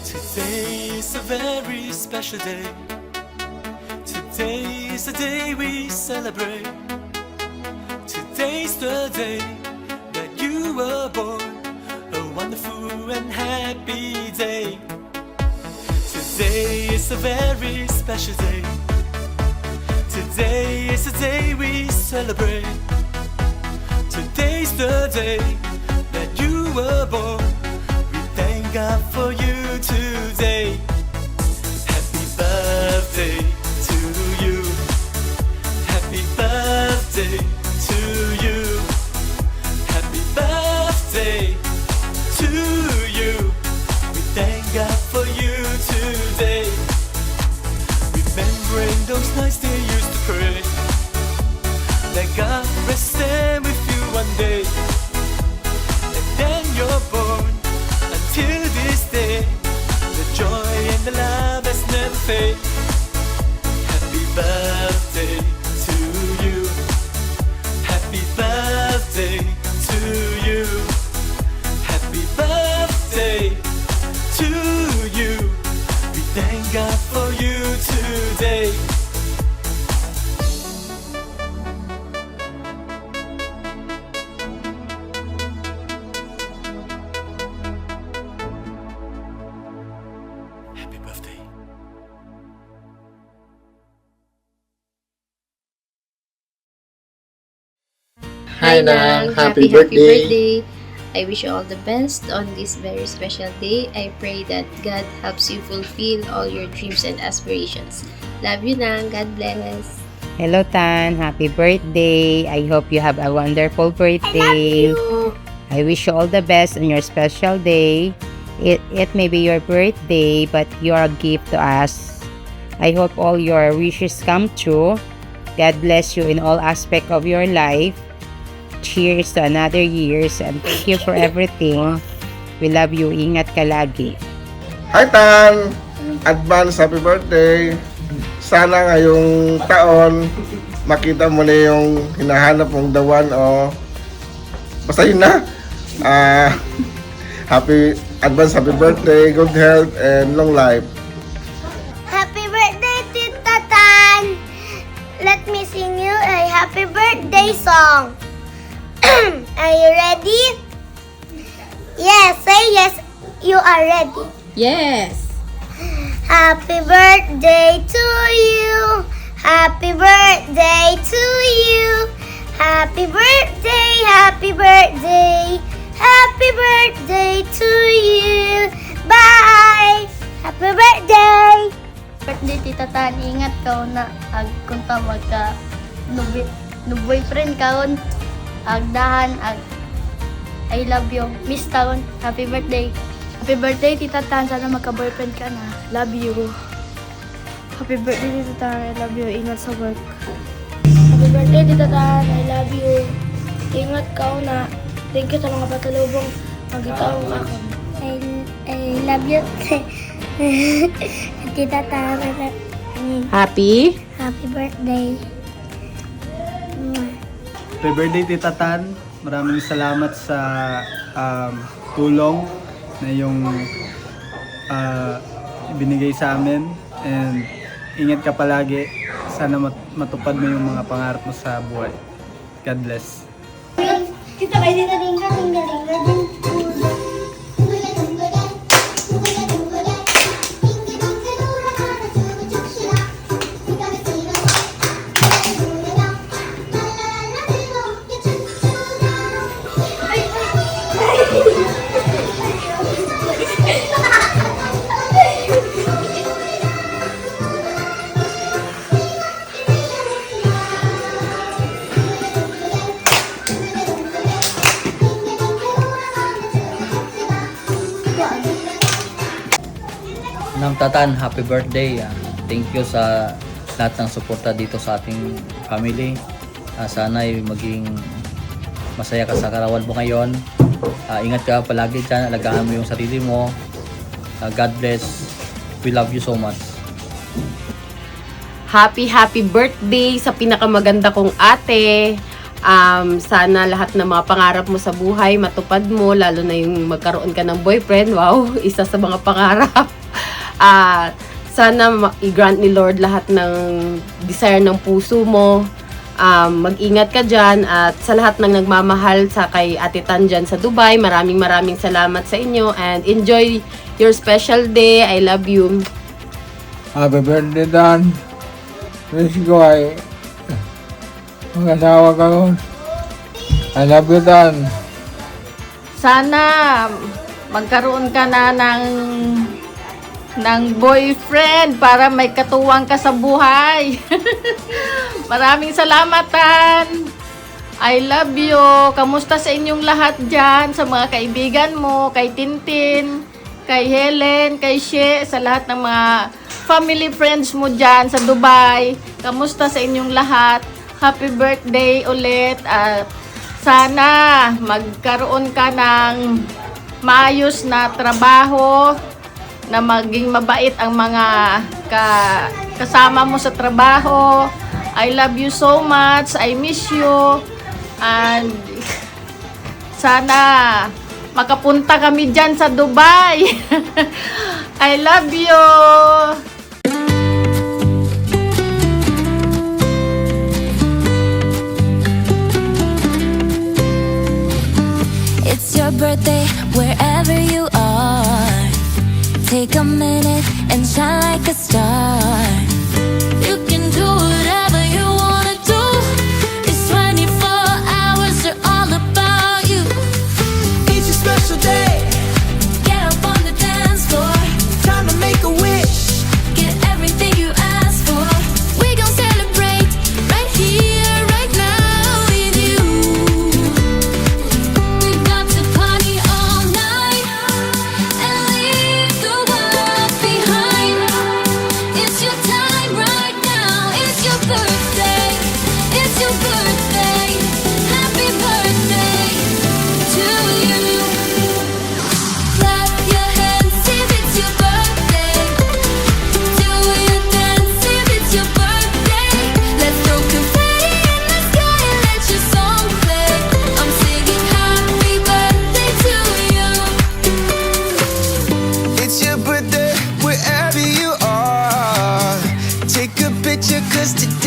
Today is a very special day. Today is the day we celebrate. Today's the day that you were born. A wonderful and happy day. Today is a very special day. Today is the day we celebrate. Today's the day that you were born. We thank God for you today. Happy birthday to you. Happy birthday to you. Happy birthday to you. We thank God for you today. Remembering those nights they used to pray that God rest them with you one day. And then you're born. Until this day, the joy and the love has never fade. Happy birthday to you. Happy birthday to you. Happy birthday to you. We thank God for you today. Happy birthday. Hi Nang, happy birthday! I wish you all the best on this very special day. I pray that God helps you fulfill all your dreams and aspirations. Love you Nang, God bless! Hello Tan, happy birthday. I hope you have a wonderful birthday. I wish you all the best on your special day. It may be your birthday, but you're a gift to us. I hope all your wishes come true. God bless you in all aspects of your life. Cheers to another years and thank you for everything. We love you. Ingat ka lagi. Hi Tan! Advance happy birthday! Sana ngayong taon makita mo na yung hinahanap mong the one o basta yun na. Happy birthday, good health and long life. Happy birthday, Tita Tan! Let me sing you a happy birthday song. Are you ready? Yes, say yes. You are ready. Yes! Happy birthday to you. Happy birthday to you. Happy birthday, happy birthday. Happy birthday to you. Bye! Happy birthday! Birthday Tita Tan, ingat ka na ag kunta magka no boyfriend kaon agdahan ag I love you miss taon. Happy birthday. Happy birthday Tita Tan, sana magka-boyfriend ka na. Love you. Happy birthday Tita Tan, I love you. Ingat sa work. Happy birthday Tita Tan, I love you. Ingat ka na. Thank you sa mga patalubong magitaong ako. I love you. Tita Tan, Happy? happy birthday. Happy birthday Tita Tan. Maraming salamat sa tulong na yung ibinigay sa amin. And ingat ka palagi. Sana matupad mo yung mga pangarap mo sa buhay. God bless. Kita kayo dito tinggal. Nang Tatan, happy birthday. Thank you sa lahat ng suporta dito sa ating family. Sana'y maging masaya ka sa karawan mo ngayon. Ingat ka palagi dyan, alagaan mo yung sarili mo. God bless. We love you so much. Happy birthday sa pinakamaganda kong ate. Sana lahat ng mga pangarap mo sa buhay matupad mo, lalo na yung magkaroon ka ng boyfriend. Wow, isa sa mga pangarap. Sana i-grant ni Lord lahat ng desire ng puso mo. Mag-ingat ka dyan, at sa lahat ng nagmamahal sa kay Ate Tan dyan sa Dubai, maraming salamat sa inyo, and enjoy your special day. I love you. Happy birthday, Dan. Wish ko ay mag-asawa ka ron. I love you, Dan. Sana magkaroon ka na ng boyfriend para may katuwang ka sa buhay. Maraming salamat, Tan. I love you. Kamusta sa inyong lahat dyan, sa mga kaibigan mo, kay Tintin, kay Helen, kay She, sa lahat ng mga family friends mo dyan sa Dubai. Kamusta sa inyong lahat? Happy birthday ulit. Sana magkaroon ka ng maayos na trabaho, na maging mabait ang mga kasama mo sa trabaho. I love you so much. I miss you. And sana makapunta kami dyan sa Dubai. I love you. It's your birthday wherever you are. Take a minute and shine like a star. You can do whatever you wanna do. It's 24 hours, they're all about you. It's a special day, Get up on the dance floor. time to make a wish. Get everything you ask for. We gon' celebrate right here, right now with you. We've got to party all night and leave the world behind. It's your time right now. It's your birthday. It's your birthday. Happy birthday to you. Clap your hands if it's your birthday. Do your dance if it's your birthday. Let's throw confetti in the sky and let your song play. I'm singing happy birthday to you. It's your birthday wherever you are. Take a picture, 'cause today